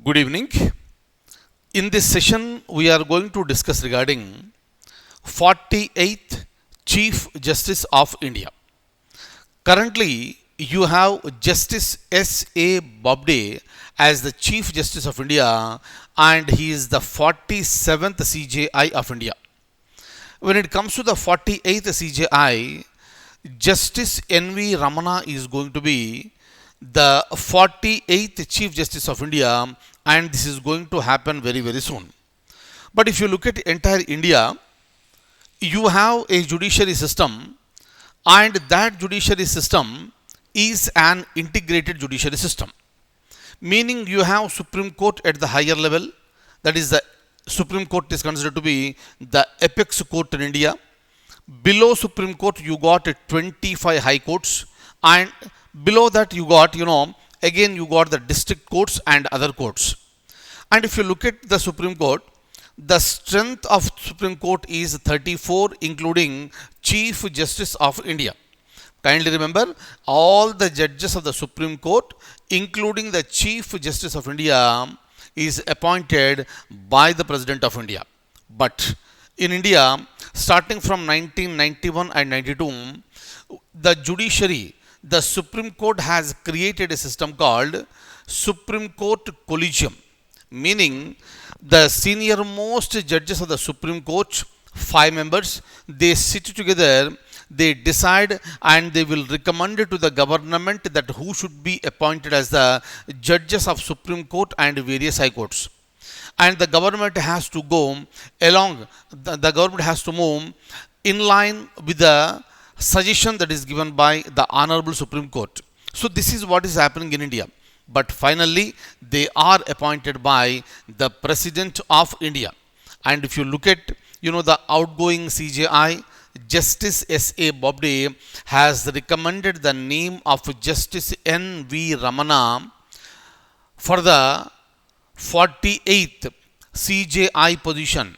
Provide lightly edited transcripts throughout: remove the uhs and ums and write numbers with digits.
Good evening. In this session, we are going to discuss regarding 48th Chief Justice of India. Currently, you have Justice S.A. Bobde as the Chief Justice of India, and he is the 47th CJI of India. When it comes to the 48th CJI, Justice N.V. Ramana is going to be the 48th Chief Justice of India, and this is going to happen very, very soon. But if you look at entire India, you have a judiciary system, and that judiciary system is an integrated judiciary system. Meaning you have Supreme Court at the higher level, that is the Supreme Court is considered to be the apex court in India. Below Supreme Court, you got 25 high courts, and below that, you got, again, you got the district courts and other courts. And if you look at the Supreme Court, the strength of Supreme Court is 34, including Chief Justice of India. Kindly remember, all the judges of the Supreme Court, including the Chief Justice of India, is appointed by the President of India. But in India, starting from 1991 and 92, the judiciary, the Supreme Court has created a system called Supreme Court Collegium, meaning the senior most judges of the Supreme Court, 5 members, they sit together, they decide, and they will recommend it to the government that who should be appointed as the judges of Supreme Court and various high courts. And the government has to go along, the government has to move in line with the suggestion that is given by the Honorable Supreme Court. So this is what is happening in India. But finally, they are appointed by the President of India. And if you look at, the outgoing CJI, Justice S.A. Bobde has recommended the name of Justice N.V. Ramana for the 48th CJI position.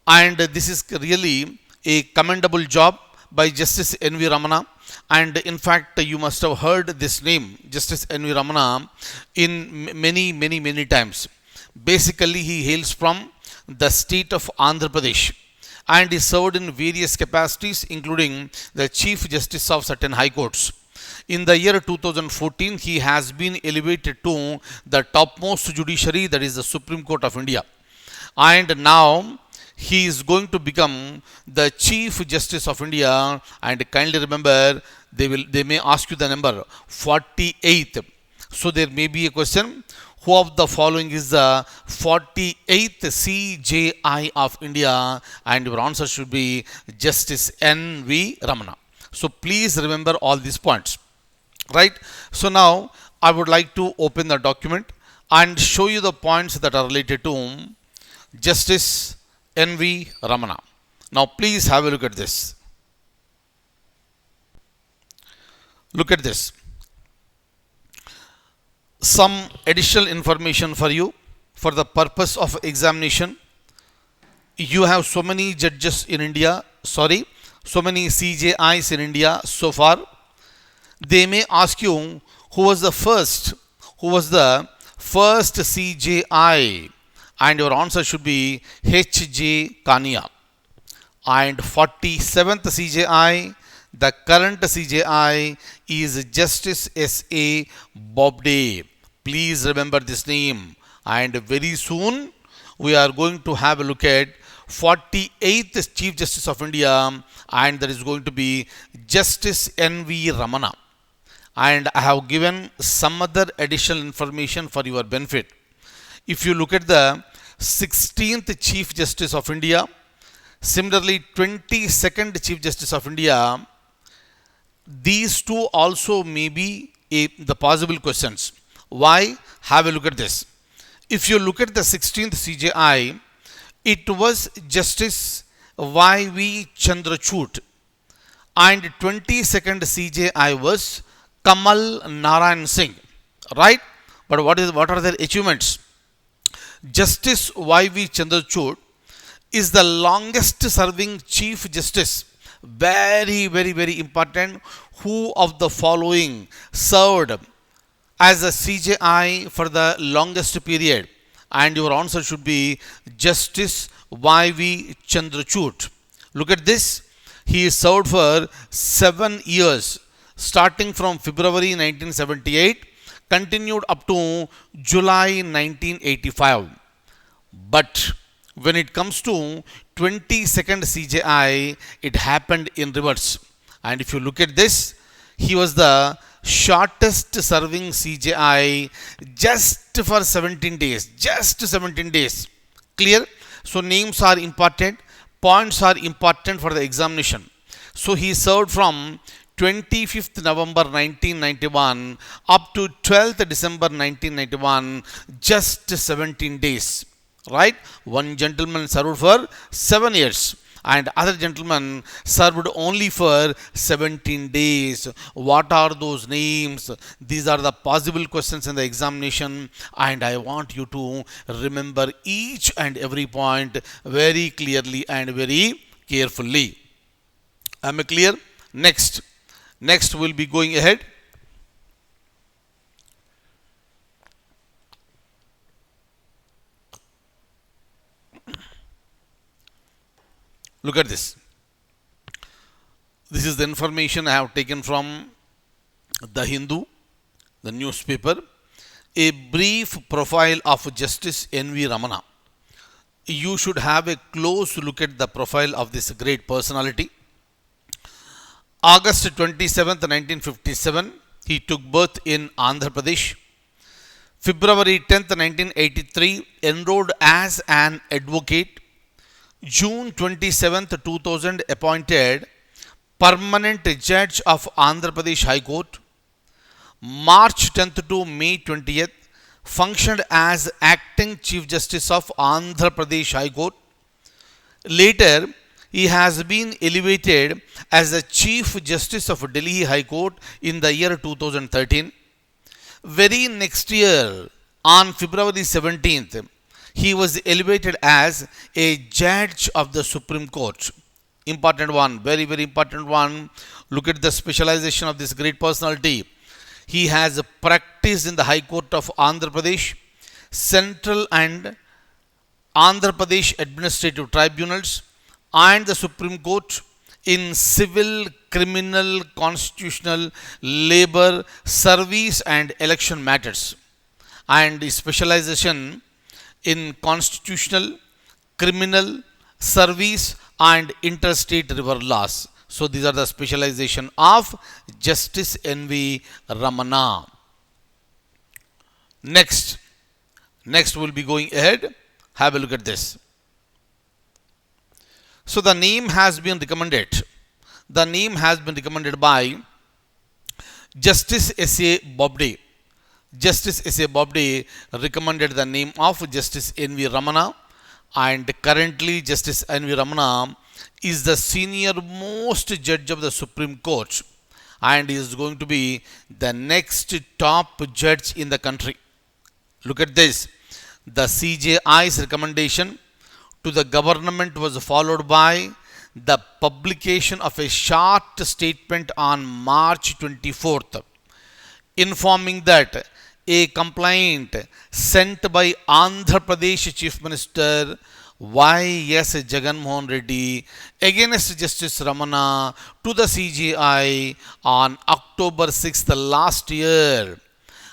And this is really a commendable job by Justice N.V. Ramana. And in fact, you must have heard this name, Justice N.V. Ramana, in many times. Basically, he hails from the state of Andhra Pradesh, and he served in various capacities, including the Chief Justice of certain high courts. In the year 2014, he has been elevated to the topmost judiciary, that is the Supreme Court of India. And now he is going to become the Chief Justice of India. And kindly remember, they may ask you the number 48th. So there may be a question, who of the following is the 48th CJI of India? And your answer should be Justice N.V. Ramana. So please remember all these points. Right? So now I would like to open the document and show you the points that are related to Justice N.V. Ramana. Now please have a look at this. Look at this. Some additional information for you for the purpose of examination. You have so many judges in India, so many CJIs in India so far. They may ask you who was the first CJI, and your answer should be H.J. Kania. And 47th CJI, the current CJI is Justice S.A. Bobde. Please remember this name. And very soon we are going to have a look at 48th Chief Justice of India, and that is going to be Justice N.V. Ramana. And I have given some other additional information for your benefit. If you look at the 16th Chief Justice of India, similarly 22nd Chief Justice of India, these two also may be the possible questions. Why? Have a look at this. If you look at the 16th CJI, it was Justice Y.V. Chandrachud, and 22nd CJI was Kamal Narayan Singh. Right? But what are their achievements? Justice Y.V. Chandrachud is the longest serving Chief Justice. Very important. Who of the following served as a CJI for the longest period? And your answer should be Justice Y.V. Chandrachud. Look at this. He served for 7 years, starting from February 1978, continued up to July 1985. But when it comes to 22nd CJI, it happened in reverse. And if you look at this, he was the shortest serving CJI just for 17 days. Just 17 days. Clear? So names are important, points are important for the examination. So he served from 25th November 1991 up to 12th December 1991, just 17 days. Right? One gentleman served for 7 years and other gentleman served only for 17 days. What are those names? These are the possible questions in the examination, and I want you to remember each and every point very clearly and very carefully. Am I clear? Next we'll be going ahead. Look at this. This is the information I have taken from The Hindu, the newspaper. A brief profile of Justice N.V. Ramana. You should have a close look at the profile of this great personality. August 27th, 1957, he took birth in Andhra Pradesh. February 10th, 1983, enrolled as an advocate. June 27th, 2000, appointed permanent judge of Andhra Pradesh High Court. March 10th to May 20th, functioned as acting Chief Justice of Andhra Pradesh High Court. Later, he has been elevated as the Chief Justice of Delhi High Court in the year 2013. Very next year, on February 17th, he was elevated as a judge of the Supreme Court. Important one, very, very important one. Look at the specialization of this great personality. He has practiced in the High Court of Andhra Pradesh, Central and Andhra Pradesh Administrative Tribunals, and the Supreme Court in civil, criminal, constitutional, labor, service, and election matters. And his specialization in constitutional, criminal, service, and interstate river laws. So these are the specialization of Justice N.V. Ramana. Next we'll be going ahead. Have a look at this. So the name has been recommended. The name has been recommended by Justice S.A. Bobde. Justice S.A. Bobde recommended the name of Justice N.V. Ramana, and currently Justice N.V. Ramana is the senior most judge of the Supreme Court and is going to be the next top judge in the country. Look at this. The CJI's recommendation to the government was followed by the publication of a short statement on March 24th, informing that a complaint sent by Andhra Pradesh Chief Minister Y.S. Jagannath Reddy against Justice Ramana to the CJI on October 6th last year,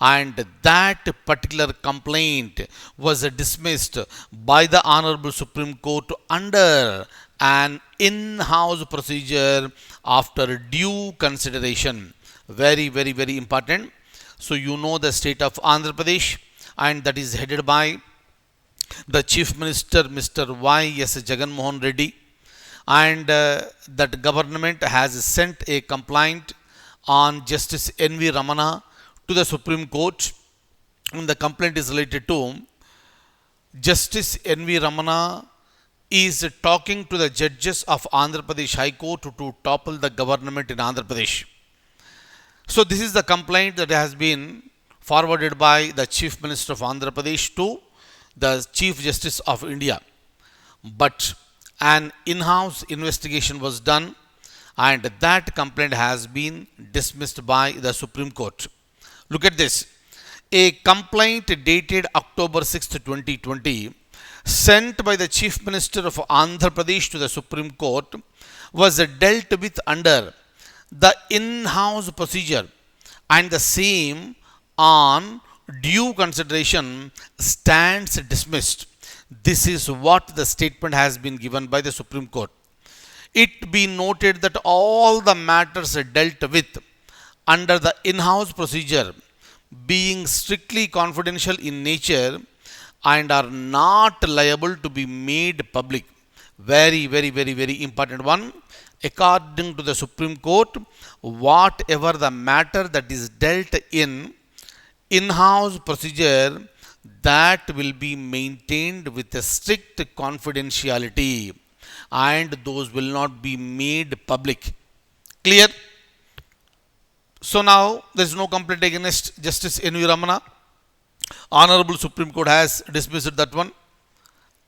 and that particular complaint was dismissed by the Honorable Supreme Court under an in-house procedure after due consideration. Very, very, very important. So you know the state of Andhra Pradesh, and that is headed by the Chief Minister Mr. Y.S. Jagannath Reddy, and that government has sent a complaint on Justice N.V. Ramana to the Supreme Court, and the complaint is related to Justice N.V. Ramana is talking to the judges of Andhra Pradesh High Court to topple the government in Andhra Pradesh. So this is the complaint that has been forwarded by the Chief Minister of Andhra Pradesh to the Chief Justice of India. But an in-house investigation was done, and that complaint has been dismissed by the Supreme Court. Look at this. A complaint dated October 6th, 2020, sent by the Chief Minister of Andhra Pradesh to the Supreme Court, was dealt with under the in-house procedure, and the same, on due consideration, stands dismissed. This is what the statement has been given by the Supreme Court. It be noted that all the matters dealt with under the in-house procedure, being strictly confidential in nature and are not liable to be made public. Very, very, very, very important one. According to the Supreme Court, whatever the matter that is dealt in-house procedure, that will be maintained with a strict confidentiality and those will not be made public. Clear? So now there is no complaint against Justice N.V. Ramana. Honorable Supreme Court has dismissed that one,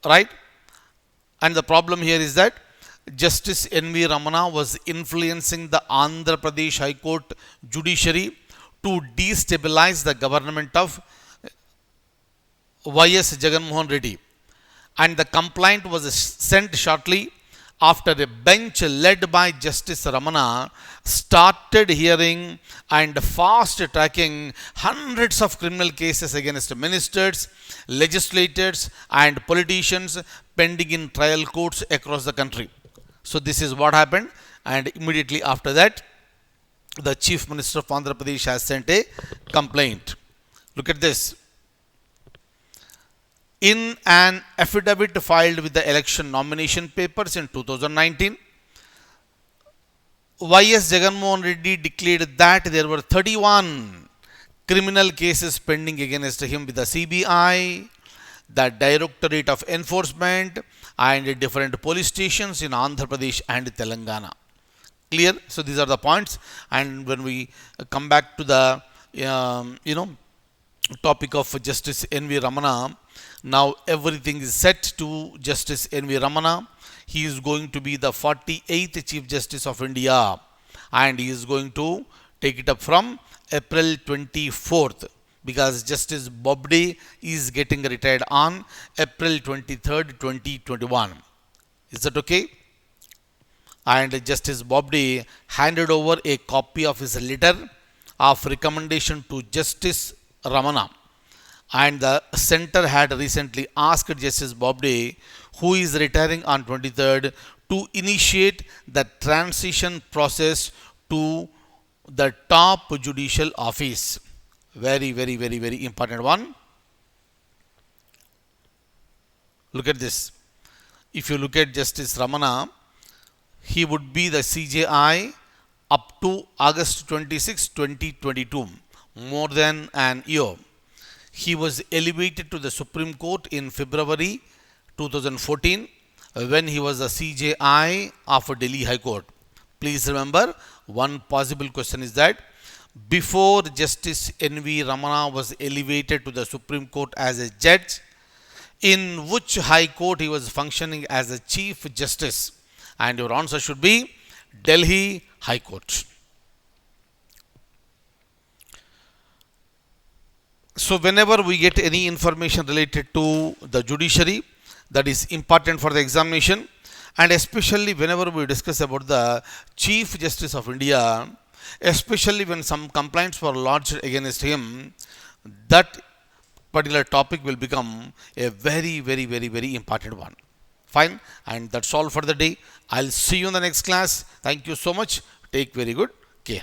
right? And the problem here is that Justice N.V. Ramana was influencing the Andhra Pradesh High Court judiciary to destabilize the government of Y.S. Jagannath Reddy. And the complaint was sent shortly after a bench led by Justice Ramana started hearing and fast tracking hundreds of criminal cases against ministers, legislators, and politicians pending in trial courts across the country. So this is what happened, and immediately after that, the Chief Minister of Andhra Pradesh has sent a complaint. Look at this. In an affidavit filed with the election nomination papers in 2019, Y.S. Jagannath Reddy declared that there were 31 criminal cases pending against him with the CBI, the Directorate of Enforcement, and different police stations in Andhra Pradesh and Telangana. Clear? So these are the points. And when we come back to the topic of Justice N.V. Ramana, now everything is set to Justice N.V. Ramana. He is going to be the 48th Chief Justice of India, and he is going to take it up from April 24th, because Justice Bobde is getting retired on April 23rd, 2021. Is that okay? And Justice Bobde handed over a copy of his letter of recommendation to Justice Ramana. And the center had recently asked Justice Bobde, who is retiring on 23rd, to initiate the transition process to the top judicial office. Very, very, very, very important one. Look at this. If you look at Justice Ramana, he would be the CJI up to August 26, 2022, more than an year. He was elevated to the Supreme Court in February 2014 when he was the CJI of Delhi High Court. Please remember, one possible question is that before Justice N.V. Ramana was elevated to the Supreme Court as a judge, in which High Court he was functioning as a Chief Justice? And your answer should be Delhi High Court. So whenever we get any information related to the judiciary that is important for the examination, and especially whenever we discuss about the Chief Justice of India, especially when some complaints were lodged against him, that particular topic will become a very, very, very, very important one. Fine. And that's all for the day. I'll see you in the next class. Thank you so much. Take very good care.